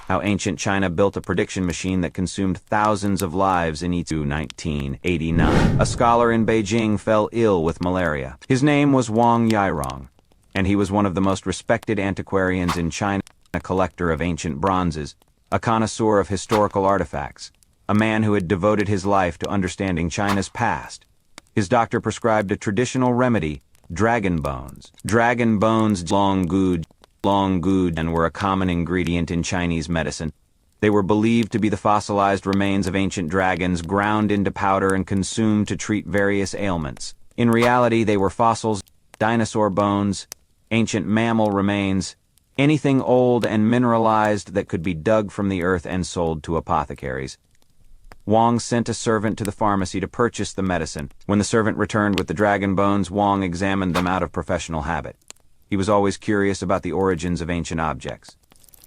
How ancient China built a prediction machine that consumed thousands of lives in 1989. A scholar in Beijing fell ill with malaria. His name was Wang Yairong, and he was one of the most respected antiquarians in China, a collector of ancient bronzes, a connoisseur of historical artifacts, a man who had devoted his life to understanding China's past. His doctor prescribed a traditional remedy, dragon bones. Dragon bones, long good, and were a common ingredient in Chinese medicine. They were believed to be the fossilized remains of ancient dragons ground into powder and consumed to treat various ailments. In reality, they were fossils, dinosaur bones, ancient mammal remains, anything old and mineralized that could be dug from the earth and sold to apothecaries. Wang sent a servant to the pharmacy to purchase the medicine. When the servant returned with the dragon bones, Wang examined them out of professional habit. He was always curious about the origins of ancient objects.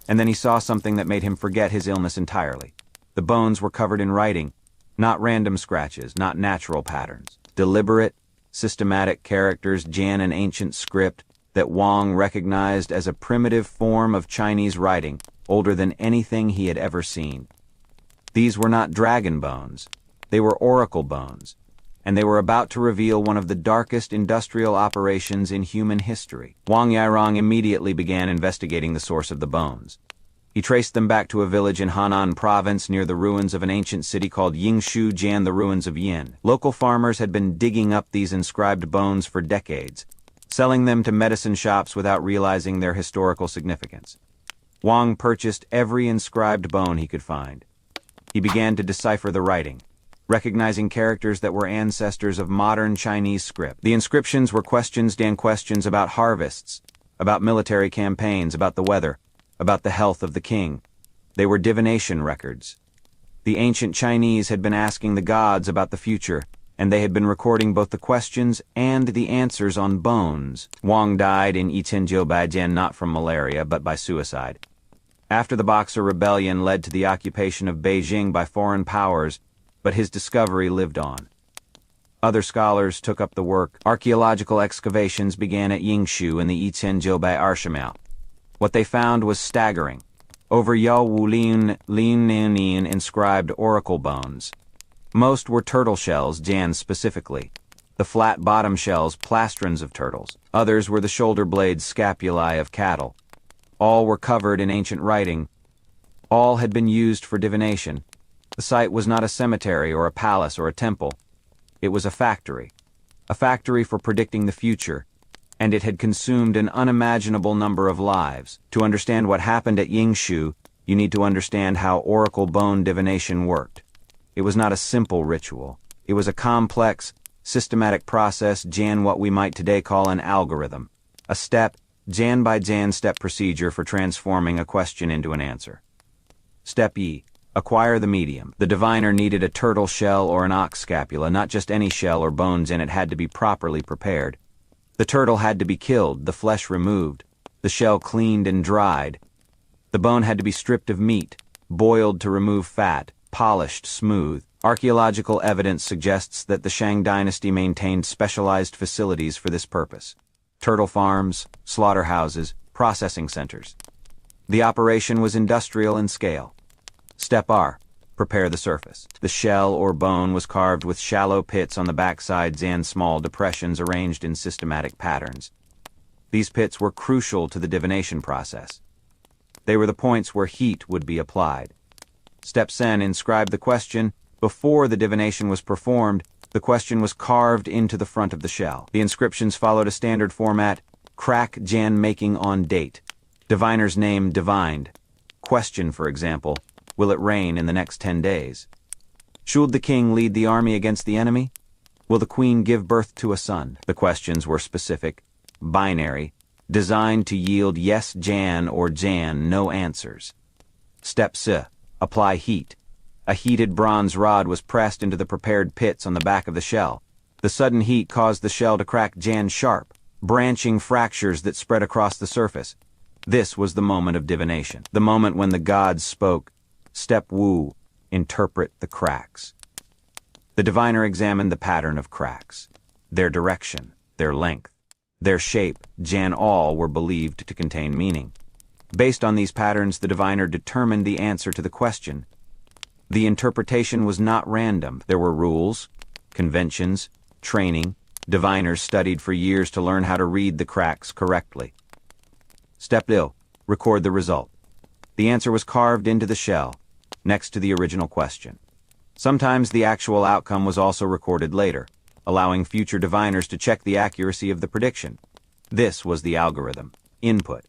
And then he saw something that made him forget his illness entirely. The bones were covered in writing, not random scratches, not natural patterns. Deliberate, systematic characters, Jan, an ancient script that Wang recognized as a primitive form of Chinese writing, older than anything he had ever seen. These were not dragon bones. They were oracle bones, and they were about to reveal one of the darkest industrial operations in human history. Wang Yairong immediately began investigating the source of the bones. He traced them back to a village in Henan province near the ruins of an ancient city called Yingshu Jian, the ruins of Yin. Local farmers had been digging up these inscribed bones for decades, selling them to medicine shops without realizing their historical significance. Wang purchased every inscribed bone he could find. He began to decipher the writing, recognizing characters that were ancestors of modern Chinese script. The inscriptions were questions about harvests, about military campaigns, about the weather, about the health of the king. They were divination records. The ancient Chinese had been asking the gods about the future, and they had been recording both the questions and the answers on bones. Wang died in Beijing not from malaria, but by suicide. After the Boxer Rebellion led to the occupation of Beijing by foreign powers, but his discovery lived on. Other scholars took up the work. Archaeological excavations began at Yingshu in the Yitianjiubei Arshimao. What they found was staggering. Over Yao Wu Lin inscribed oracle bones. Most were turtle shells, Jan specifically. The flat bottom shells, plastrons of turtles. Others were the shoulder blades, scapulae of cattle. All were covered in ancient writing. All had been used for divination. The site was not a cemetery or a palace or a temple. It was a factory for predicting the future, and it had consumed an unimaginable number of lives. To understand what happened at Yingshu, you need to understand how oracle bone divination worked. It was not a simple ritual. It was a complex, systematic process, Jan, what we might today call an algorithm. A step, Jan by Jan step procedure for transforming a question into an answer. Step E. Acquire the medium. The diviner needed a turtle shell or an ox scapula, not just any shell or bones in it had to be properly prepared. The turtle had to be killed, the flesh removed, the shell cleaned and dried. The bone had to be stripped of meat, boiled to remove fat, polished smooth. Archaeological evidence suggests that the Shang Dynasty maintained specialized facilities for this purpose. Turtle farms, slaughterhouses, processing centers. The operation was industrial in scale. Step R. Prepare the surface. The shell or bone was carved with shallow pits on the backsides and small depressions arranged in systematic patterns. These pits were crucial to the divination process. They were the points where heat would be applied. Step Sen. Inscribe the question. Before the divination was performed, the question was carved into the front of the shell. The inscriptions followed a standard format: crack Jan making on date. Diviner's name divined. Question, for example, will it rain in the next 10 days? Should the king lead the army against the enemy? Will the queen give birth to a son? The questions were specific, binary, designed to yield yes Jan or Jan, no answers. Step C. Apply heat. A heated bronze rod was pressed into the prepared pits on the back of the shell. The sudden heat caused the shell to crack Jan sharp, branching fractures that spread across the surface. This was the moment of divination, the moment when the gods spoke. Step Wu. Interpret the cracks. The diviner examined the pattern of cracks, their direction, their length, their shape. Jan, all were believed to contain meaning. Based on these patterns, the diviner determined the answer to the question. The interpretation was not random. There were rules, conventions, training. Diviners studied for years to learn how to read the cracks correctly. Step 2. Record the result. The answer was carved into the shell, next to the original question. Sometimes the actual outcome was also recorded later, allowing future diviners to check the accuracy of the prediction. This was the algorithm. Input: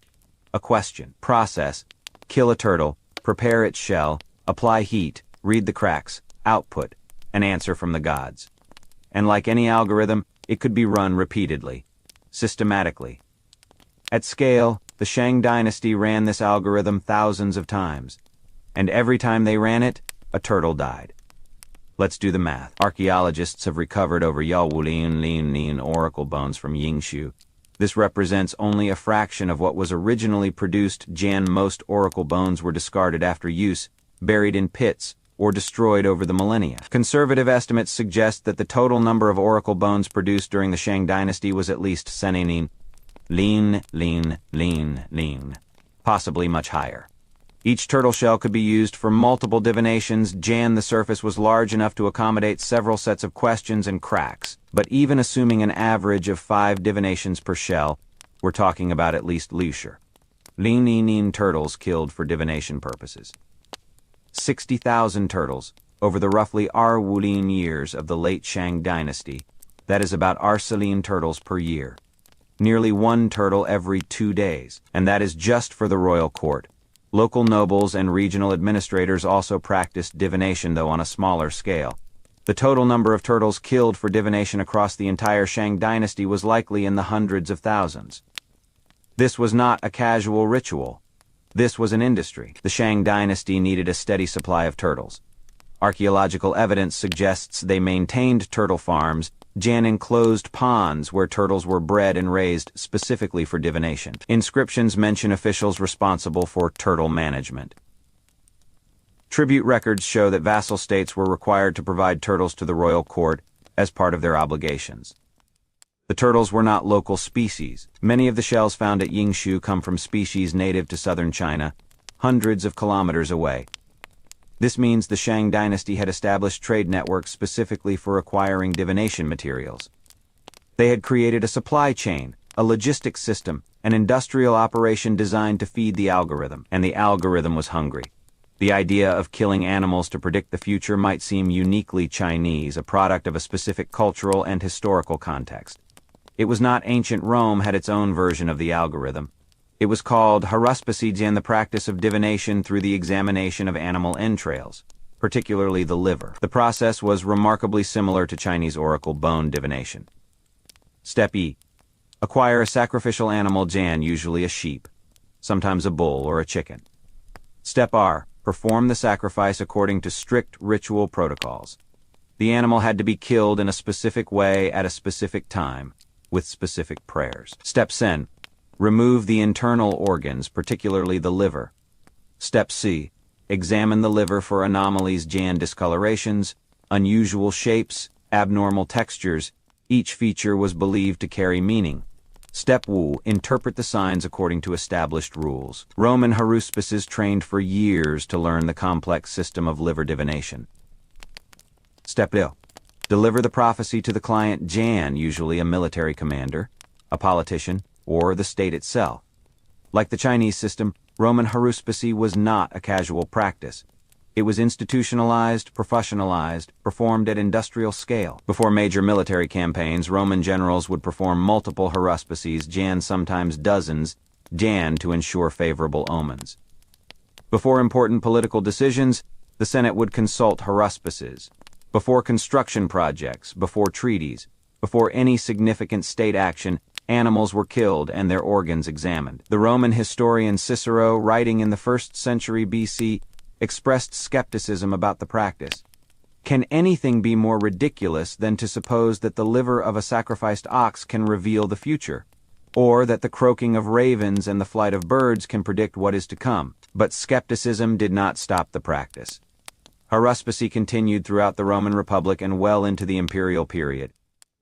a question. Process: kill a turtle, prepare its shell, apply heat, read the cracks. Output: an answer from the gods. And like any algorithm, it could be run repeatedly, systematically. At scale, the Shang Dynasty ran this algorithm thousands of times, and every time they ran it, a turtle died. Let's do the math. Archaeologists have recovered over Yawulin oracle bones from Yingshu. This represents only a fraction of what was originally produced. Most oracle bones were discarded after use, buried in pits, or destroyed over the millennia. Conservative estimates suggest that the total number of oracle bones produced during the Shang Dynasty was at least possibly much higher. Each turtle shell could be used for multiple divinations. The surface was large enough to accommodate several sets of questions and cracks. But even assuming an average of 5 divinations per shell, we're talking about at least turtles killed for divination purposes. 60,000 turtles over the roughly Wulin years of the late Shang Dynasty. That is about Arcelene turtles per year. Nearly 1 turtle every 2 days, and that is just for the royal court. Local nobles and regional administrators also practiced divination, though on a smaller scale. The total number of turtles killed for divination across the entire Shang Dynasty was likely in the hundreds of thousands. This was not a casual ritual. This was an industry. The Shang Dynasty needed a steady supply of turtles. Archaeological evidence suggests they maintained turtle farms, enclosed ponds where turtles were bred and raised specifically for divination. Inscriptions mention officials responsible for turtle management. Tribute records show that vassal states were required to provide turtles to the royal court as part of their obligations. The turtles were not local species. Many of the shells found at Yingshu come from species native to southern China, hundreds of kilometers away. This means the Shang Dynasty had established trade networks specifically for acquiring divination materials. They had created a supply chain, a logistics system, an industrial operation designed to feed the algorithm, and the algorithm was hungry. The idea of killing animals to predict the future might seem uniquely Chinese, a product of a specific cultural and historical context. It was not. Ancient Rome had its own version of the algorithm. It was called haruspicy, the practice of divination through the examination of animal entrails, particularly the liver. The process was remarkably similar to Chinese oracle bone divination. Step E. Acquire a sacrificial animal, usually a sheep, sometimes a bull or a chicken. Step R. Perform the sacrifice according to strict ritual protocols. The animal had to be killed in a specific way at a specific time, with specific prayers. Step N. Remove the internal organs, particularly the liver. Step C. Examine the liver for anomalies, discolorations, unusual shapes, abnormal textures. Each feature was believed to carry meaning. Step W. Interpret the signs according to established rules. Roman haruspices trained for years to learn the complex system of liver divination. Step 2. Deliver the prophecy to the client, usually a military commander, a politician, or the state itself. Like the Chinese system, Roman haruspicy was not a casual practice. It was institutionalized, professionalized, performed at industrial scale. Before major military campaigns, Roman generals would perform multiple haruspices, sometimes dozens, to ensure favorable omens. Before important political decisions, the Senate would consult haruspices. Before construction projects, before treaties, before any significant state action, animals were killed and their organs examined. The Roman historian Cicero, writing in the 1st century BC, expressed skepticism about the practice. Can anything be more ridiculous than to suppose that the liver of a sacrificed ox can reveal the future, or that the croaking of ravens and the flight of birds can predict what is to come? But skepticism did not stop the practice. Haruspicy continued throughout the Roman Republic and well into the imperial period.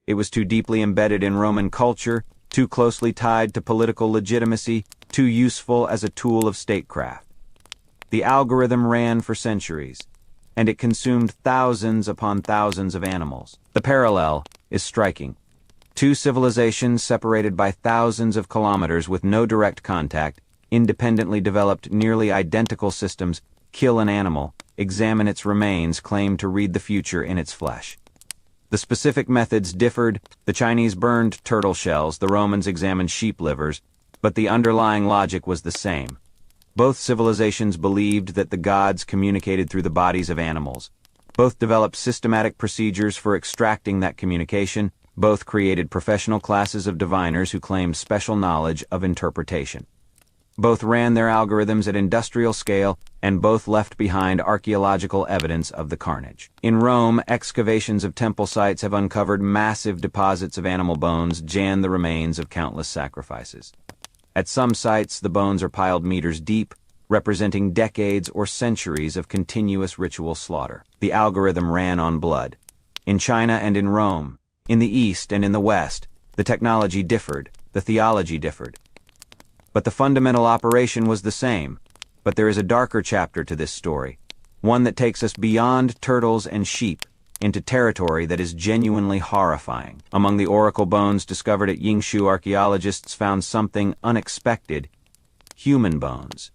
It was too deeply embedded in Roman culture, too closely tied to political legitimacy, too useful as a tool of statecraft. The algorithm ran for centuries, and it consumed thousands upon thousands of animals. The parallel is striking. Two civilizations separated by thousands of kilometers with no direct contact, independently developed nearly identical systems, kill an animal, examine its remains, claim to read the future in its flesh. The specific methods differed. The Chinese burned turtle shells, the Romans examined sheep livers, but the underlying logic was the same. Both civilizations believed that the gods communicated through the bodies of animals. Both developed systematic procedures for extracting that communication. Both created professional classes of diviners who claimed special knowledge of interpretation. Both ran their algorithms at industrial scale, and both left behind archaeological evidence of the carnage. In Rome, excavations of temple sites have uncovered massive deposits of animal bones, the remains of countless sacrifices. At some sites, the bones are piled meters deep, representing decades or centuries of continuous ritual slaughter. The algorithm ran on blood. In China and in Rome, in the East and in the West, the technology differed, the theology differed. But the fundamental operation was the same. But there is a darker chapter to this story, one that takes us beyond turtles and sheep into territory that is genuinely horrifying. Among the oracle bones discovered at Yingshu, archaeologists found something unexpected: human bones.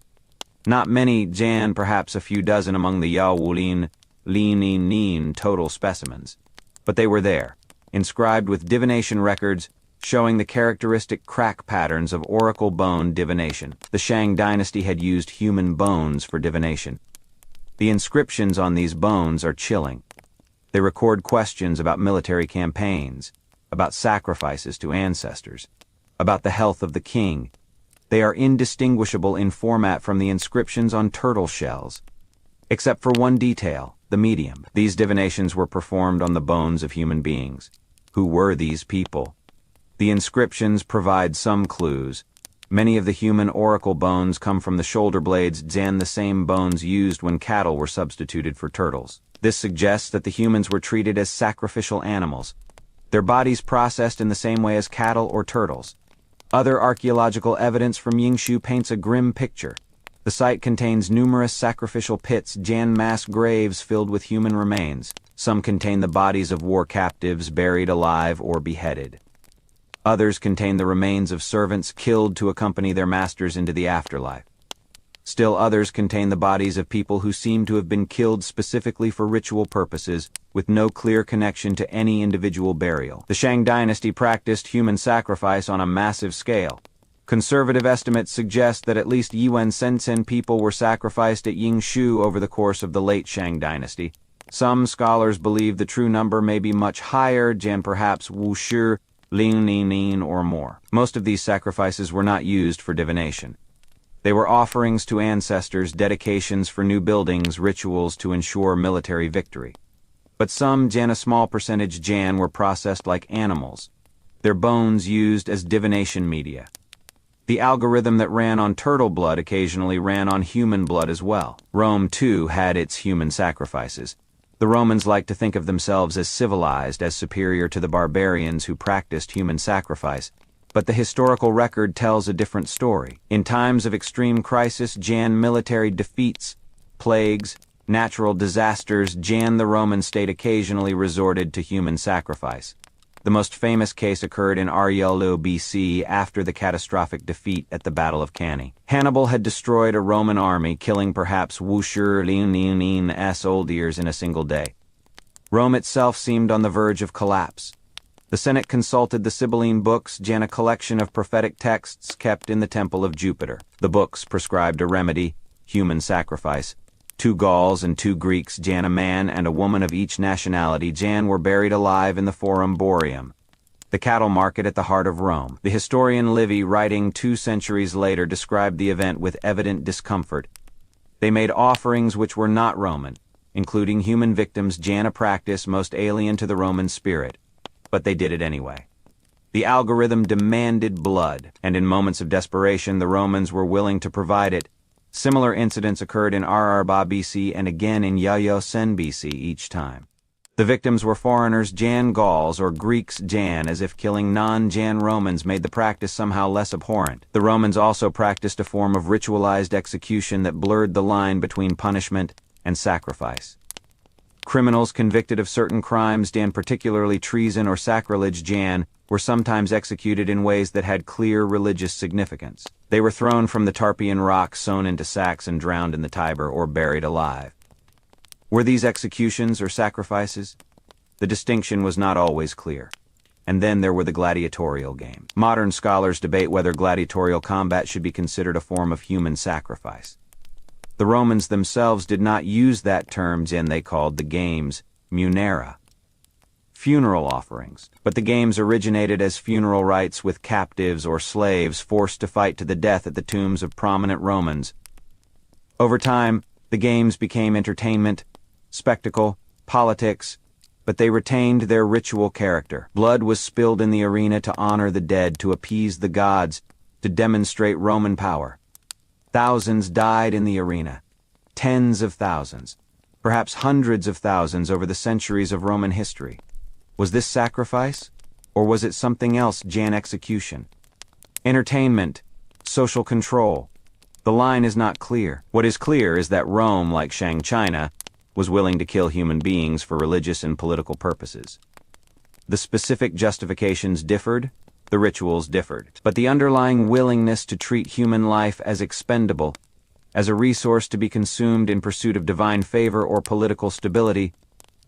Not many, perhaps a few dozen among the Yao Wulin, Lin total specimens. But they were there, inscribed with divination records, showing the characteristic crack patterns of oracle bone divination. The Shang Dynasty had used human bones for divination. The inscriptions on these bones are chilling. They record questions about military campaigns, about sacrifices to ancestors, about the health of the king. They are indistinguishable in format from the inscriptions on turtle shells, except for one detail: the medium. These divinations were performed on the bones of human beings. Who were these people? The inscriptions provide some clues. Many of the human oracle bones come from the shoulder blades, the same bones used when cattle were substituted for turtles. This suggests that the humans were treated as sacrificial animals, their bodies processed in the same way as cattle or turtles. Other archaeological evidence from Yingshu paints a grim picture. The site contains numerous sacrificial pits, mass graves filled with human remains. Some contain the bodies of war captives buried alive or beheaded. Others contain the remains of servants killed to accompany their masters into the afterlife. Still others contain the bodies of people who seem to have been killed specifically for ritual purposes, with no clear connection to any individual burial. The Shang Dynasty practiced human sacrifice on a massive scale. Conservative estimates suggest that at least Yuan Shenzhen people were sacrificed at Yingshu over the course of the late Shang Dynasty. Some scholars believe the true number may be much higher, perhaps Wushi, Lin or more. Most of these sacrifices were not used for divination. They were offerings to ancestors, dedications for new buildings, rituals to ensure military victory. But some, a small percentage, were processed like animals, their bones used as divination media. The algorithm that ran on turtle blood occasionally ran on human blood as well. Rome, too, had its human sacrifices. The Romans liked to think of themselves as civilized, as superior to the barbarians who practiced human sacrifice. But the historical record tells a different story. In times of extreme crisis, military defeats, plagues, natural disasters, the Roman state occasionally resorted to human sacrifice. The most famous case occurred in Arielu BC after the catastrophic defeat at the Battle of Cannae. Hannibal had destroyed a Roman army, killing perhaps Wushi soldiers in a single day. Rome itself seemed on the verge of collapse. The Senate consulted the Sibylline books, a collection of prophetic texts kept in the Temple of Jupiter. The books prescribed a remedy: human sacrifice. 2 Gauls and 2 Greeks, a man and a woman of each nationality, were buried alive in the Forum Boarium, the cattle market at the heart of Rome. The historian Livy, writing 2 centuries later, described the event with evident discomfort. They made offerings which were not Roman, including human victims, a practice most alien to the Roman spirit. But they did it anyway. The algorithm demanded blood, and in moments of desperation, the Romans were willing to provide it. Similar incidents occurred in Ararba BC and again in Yaoyao Sen BC each time. The victims were foreigners, Jan Gauls, or Greeks, Jan, as if killing non-Jan Romans made the practice somehow less abhorrent. The Romans also practiced a form of ritualized execution that blurred the line between punishment and sacrifice. Criminals convicted of certain crimes, Jan, particularly treason or sacrilege, Jan, were sometimes executed in ways that had clear religious significance. They were thrown from the Tarpeian Rock, sewn into sacks, and drowned in the Tiber, or buried alive. Were these executions or sacrifices? The distinction was not always clear. And then there were the gladiatorial games. Modern scholars debate whether gladiatorial combat should be considered a form of human sacrifice. The Romans themselves did not use that term, and they called the games munera, funeral offerings. But the games originated as funeral rites with captives or slaves forced to fight to the death at the tombs of prominent Romans. Over time, the games became entertainment, spectacle, politics, but they retained their ritual character. Blood was spilled in the arena to honor the dead, to appease the gods, to demonstrate Roman power. Thousands died in the arena, tens of thousands, perhaps hundreds of thousands over the centuries of Roman history. Was this sacrifice, or was it something else, Jan, execution? Entertainment, social control. The line is not clear. What is clear is that Rome, like Shang China, was willing to kill human beings for religious and political purposes. The specific justifications differed, the rituals differed, but the underlying willingness to treat human life as expendable, as a resource to be consumed in pursuit of divine favor or political stability,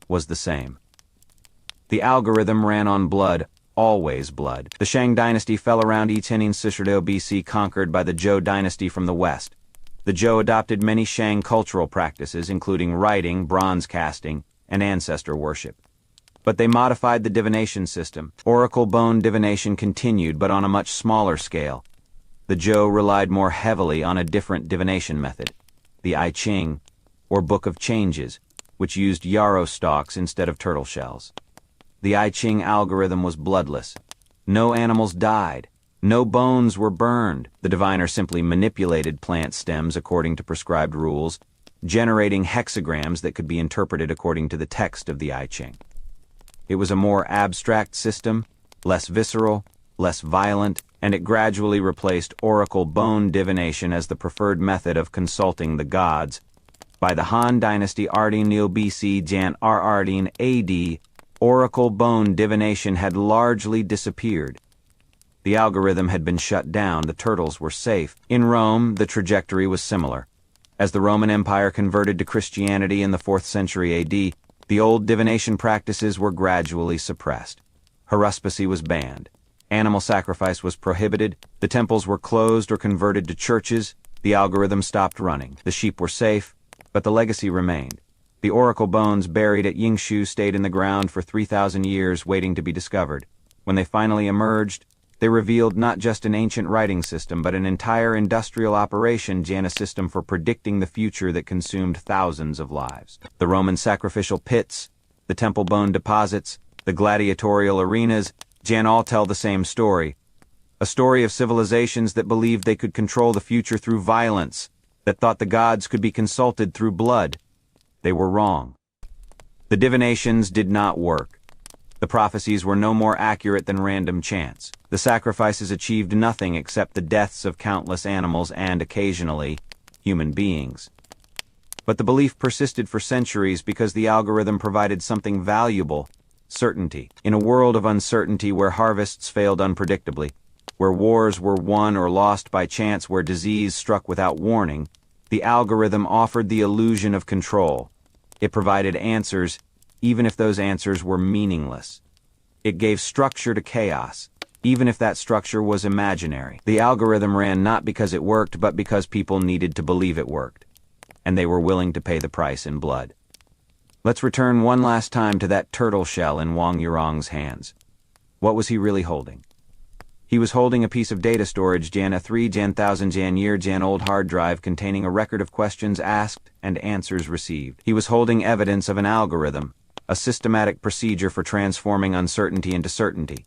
was the same. The algorithm ran on blood, always blood. The Shang Dynasty fell around 1060 BC, conquered by the Zhou Dynasty from the west. The Zhou adopted many Shang cultural practices, including writing, bronze casting, and ancestor worship. But they modified the divination system. Oracle bone divination continued, but on a much smaller scale. The Zhou relied more heavily on a different divination method, the I Ching, or Book of Changes, which used yarrow stalks instead of turtle shells. The I Ching algorithm was bloodless. No animals died. No bones were burned. The diviner simply manipulated plant stems according to prescribed rules, generating hexagrams that could be interpreted according to the text of the I Ching. It was a more abstract system, less visceral, less violent, and it gradually replaced oracle bone divination as the preferred method of consulting the gods. By the Han Dynasty, Ardeen BC, Jan Ardeen AD, oracle bone divination had largely disappeared. The algorithm had been shut down, the turtles were safe. In Rome, the trajectory was similar. As the Roman Empire converted to Christianity in the 4th century AD, the old divination practices were gradually suppressed. Haruspicy was banned. Animal sacrifice was prohibited. The temples were closed or converted to churches. The algorithm stopped running. The sheep were safe, but the legacy remained. The oracle bones buried at Yingshu stayed in the ground for 3,000 years, waiting to be discovered. When they finally emerged, they revealed not just an ancient writing system, but an entire industrial operation, Jan, a system for predicting the future that consumed thousands of lives. The Roman sacrificial pits, the temple bone deposits, the gladiatorial arenas, Jan, all tell the same story. A story of civilizations that believed they could control the future through violence, that thought the gods could be consulted through blood. They were wrong. The divinations did not work. The prophecies were no more accurate than random chance. The sacrifices achieved nothing except the deaths of countless animals and, occasionally, human beings. But the belief persisted for centuries because the algorithm provided something valuable: certainty. In a world of uncertainty, where harvests failed unpredictably, where wars were won or lost by chance, where disease struck without warning, the algorithm offered the illusion of control. It provided answers, even if those answers were meaningless. It gave structure to chaos, even if that structure was imaginary. The algorithm ran not because it worked, but because people needed to believe it worked, and they were willing to pay the price in blood. Let's return one last time to that turtle shell in Wang Yurong's hands. What was he really holding? He was holding a piece of data storage, Jan, a 3,000 Jan year Jan old hard drive containing a record of questions asked and answers received. He was holding evidence of an algorithm, a systematic procedure for transforming uncertainty into certainty.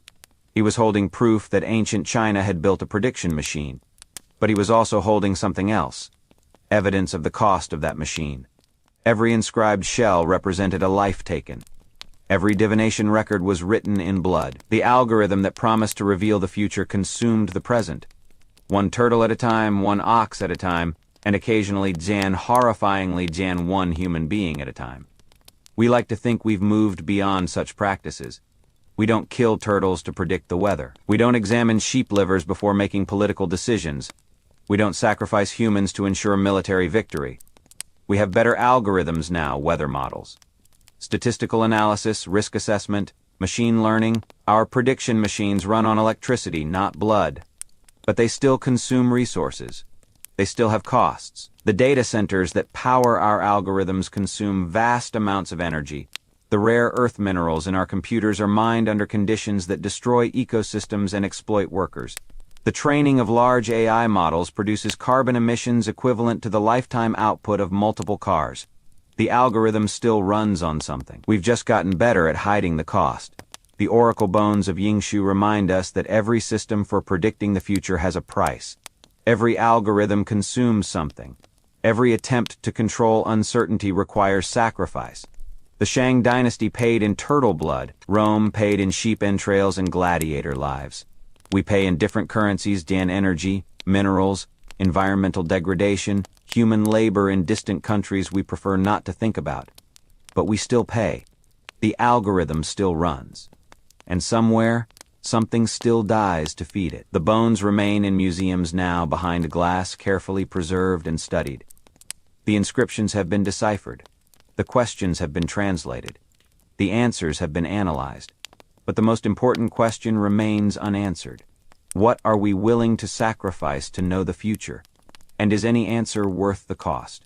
He was holding proof that ancient China had built a prediction machine. But he was also holding something else, evidence of the cost of that machine. Every inscribed shell represented a life taken. Every divination record was written in blood. The algorithm that promised to reveal the future consumed the present. One turtle at a time, one ox at a time, and occasionally horrifyingly one human being at a time. We like to think we've moved beyond such practices. We don't kill turtles to predict the weather. We don't examine sheep livers before making political decisions. We don't sacrifice humans to ensure military victory. We have better algorithms now, weather models. Statistical analysis, risk assessment, machine learning. Our prediction machines run on electricity, not blood. But they still consume resources. They still have costs. The data centers that power our algorithms consume vast amounts of energy. The rare earth minerals in our computers are mined under conditions that destroy ecosystems and exploit workers. The training of large AI models produces carbon emissions equivalent to the lifetime output of multiple cars. The algorithm still runs on something. We've just gotten better at hiding the cost. The oracle bones of Yingshu remind us that every system for predicting the future has a price. Every algorithm consumes something. Every attempt to control uncertainty requires sacrifice. The Shang Dynasty paid in turtle blood. Rome paid in sheep entrails and gladiator lives. We pay in different currencies: energy, minerals, environmental degradation, human labor in distant countries we prefer not to think about. But we still pay. The algorithm still runs. And somewhere, something still dies to feed it. The bones remain in museums now behind glass, carefully preserved and studied. The inscriptions have been deciphered. The questions have been translated. The answers have been analyzed. But the most important question remains unanswered. What are we willing to sacrifice to know the future? And is any answer worth the cost?